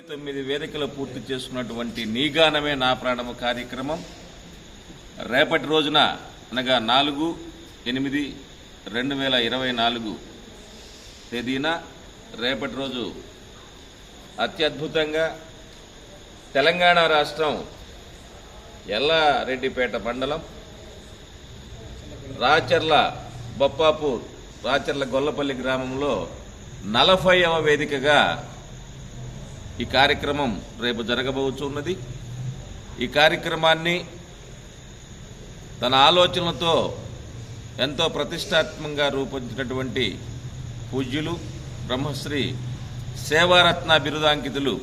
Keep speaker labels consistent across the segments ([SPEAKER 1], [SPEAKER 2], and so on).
[SPEAKER 1] 9 వేదికలు పూర్తి చేసుకున్నటువంటి నీగానమే నా ప్రాణము కార్యక్రమం రేపటి రోజున అనగా 4/8/2024 తేదీన రేపటి రోజు అత్యద్భుతంగా తెలంగాణ రాష్ట్రం ఎల్లారెడ్డిపేట మండలం రాచర్ల బొప్పాపూర్ రాచర్ల గొల్లపల్లి గ్రామంలో 40వ వేదికగా ఈ కార్యక్రమం రేపు జరగబోతున్నది। ఈ కార్యక్రమాన్ని తన ఆలోచనలతో ఎంతో ప్రతిష్టాత్మకంగా రూపొందించినటువంటి పూజ్యులు బ్రహ్మశ్రీ సేవారత్న బిరుదాంకితులు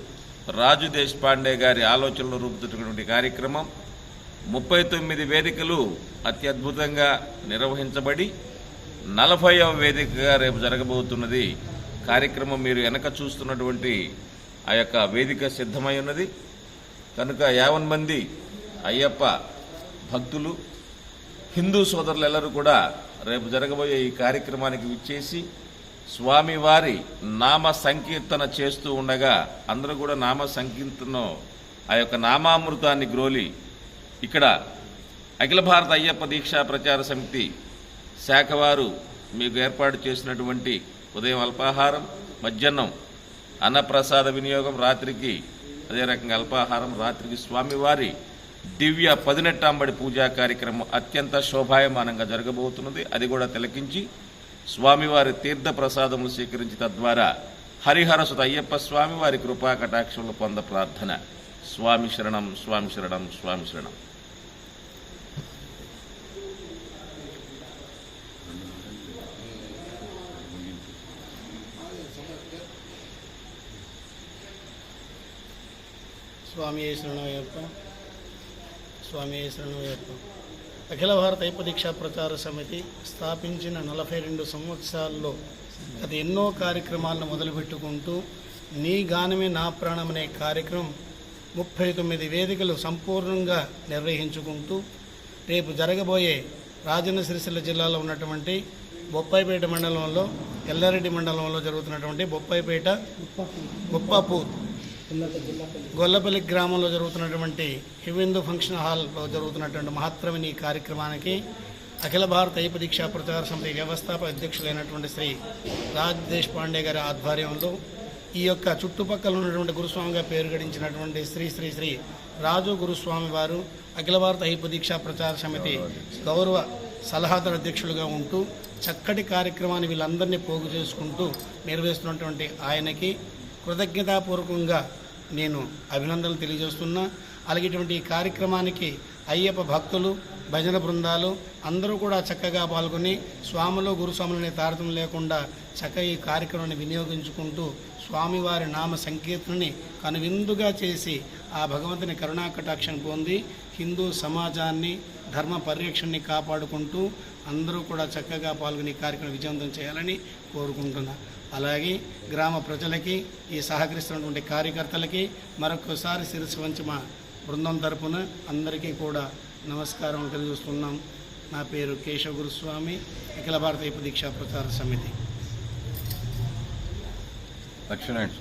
[SPEAKER 1] రాజు దేశపాండే గారి ఆలోచనలు రూపుదిద్దుకున్నటువంటి కార్యక్రమం 39 వేదికలు అత్యద్భుతంగా నిర్వహించబడి 40వ వేదికగా రేపు జరగబోతున్నది। కార్యక్రమం మీరు వెనక చూస్తున్నటువంటి ఆ యొక్క వేదిక సిద్ధమై ఉన్నది కనుక 50 మంది అయ్యప్ప భక్తులు హిందూ సోదరులెల్లరూ కూడా రేపు జరగబోయే ఈ కార్యక్రమానికి విచ్చేసి స్వామివారి నామ సంకీర్తన చేస్తూ ఉండగా అందరూ కూడా నామ సంకీర్తన ఆ యొక్క నామామృతాన్ని గ్రోలి ఇక్కడ అఖిల భారత అయ్యప్ప దీక్షా ప్రచార సమితి శాఖ వారు మీకు ఏర్పాటు చేసినటువంటి ఉదయం అల్పాహారం, మధ్యాహ్నం అన్నప్రసాద వినియోగం, రాత్రికి అదే రకంగా అల్పాహారం, రాత్రికి స్వామివారి దివ్య 18 పూజా కార్యక్రమం అత్యంత శోభాయమానంగా జరగబోతున్నది। అది కూడా తిలకించి స్వామివారి తీర్థ ప్రసాదములు స్వీకరించి తద్వారా హరిహరసుత అయ్యప్ప స్వామివారి కృపా కటాక్షములు పొంద ప్రార్థన। స్వామి శరణం, స్వామి శరణం, స్వామి శరణం।
[SPEAKER 2] స్వామి శరణమయ్యప్ప, స్వామి శరణమయ్యప్ప। అఖిల భారత అయ్యప్ప దీక్షా ప్రచార సమితి స్థాపించిన 42 సంవత్సరాల్లో గత ఎన్నో కార్యక్రమాలను మొదలుపెట్టుకుంటూ నీ గానమే నా ప్రాణం అనే కార్యక్రమం 39 వేదికలు సంపూర్ణంగా నిర్వహించుకుంటూ రేపు జరగబోయే రాజన్న సిరిసిల్ల జిల్లాలో ఉన్నటువంటి బొప్పాయిపేట మండలంలో ఎల్లారెడ్డి మండలంలో జరుగుతున్నటువంటి బొప్పాపూర్ గొల్లపల్లి గ్రామంలో జరుగుతున్నటువంటి హిందూ ఫంక్షన్ హాల్లో జరుగుతున్నటువంటి మహత్తరమైన ఈ కార్యక్రమానికి అఖిల భారత అయ్యప్ప దీక్షా ప్రచార సమితి వ్యవస్థాపక అధ్యక్షులైనటువంటి శ్రీ రాజ్ దేశపాండే గారి ఆధ్వర్యంలో ఈ యొక్క చుట్టుపక్కల ఉన్నటువంటి గురుస్వామిగా పేరు గడించినటువంటి శ్రీ రాజు గురుస్వామి వారు అఖిల భారత అయ్యప్ప దీక్షా ప్రచార సమితి గౌరవ సలహాదారు అధ్యక్షులుగా ఉంటూ చక్కటి కార్యక్రమాన్ని వీళ్ళందరినీ పోగు చేసుకుంటూ నిర్వహిస్తున్నటువంటి ఆయనకి కృతజ్ఞతాపూర్వకంగా నేను అభినందనలు తెలియజేస్తున్నా। అలాగే ఇటువంటి ఈ కార్యక్రమానికి అయ్యప్ప భక్తులు, భజన బృందాలు అందరూ కూడా చక్కగా పాల్గొని స్వాములు గురుస్వాములనే తారతమ్యం లేకుండా చక్కగా ఈ కార్యక్రమాన్ని వినియోగించుకుంటూ స్వామివారి నామ సంకీర్తనని కనువిందుగా చేసి ఆ భగవంతుని కరుణా కటాక్షం పొంది హిందూ సమాజాన్ని ధర్మ పరిరక్షణని కాపాడుకుంటూ అందరూ కూడా చక్కగా పాల్గొని ఈ కార్యక్రమం విజయవంతం చేయాలని కోరుకుంటున్నా। అలాగే గ్రామ ప్రజలకి ఈ సహకరిస్తున్నటువంటి కార్యకర్తలకి మరొకసారి శిరస్సు వంచి మా బృందం తరపున అందరికీ కూడా నమస్కారం తెలియజేస్తున్నాం। నా పేరు కేశవ గురుస్వామి, అఖిల భారత అయ్యప్ప దీక్షా ప్రచార సమితి।
[SPEAKER 1] లక్ష్మణ్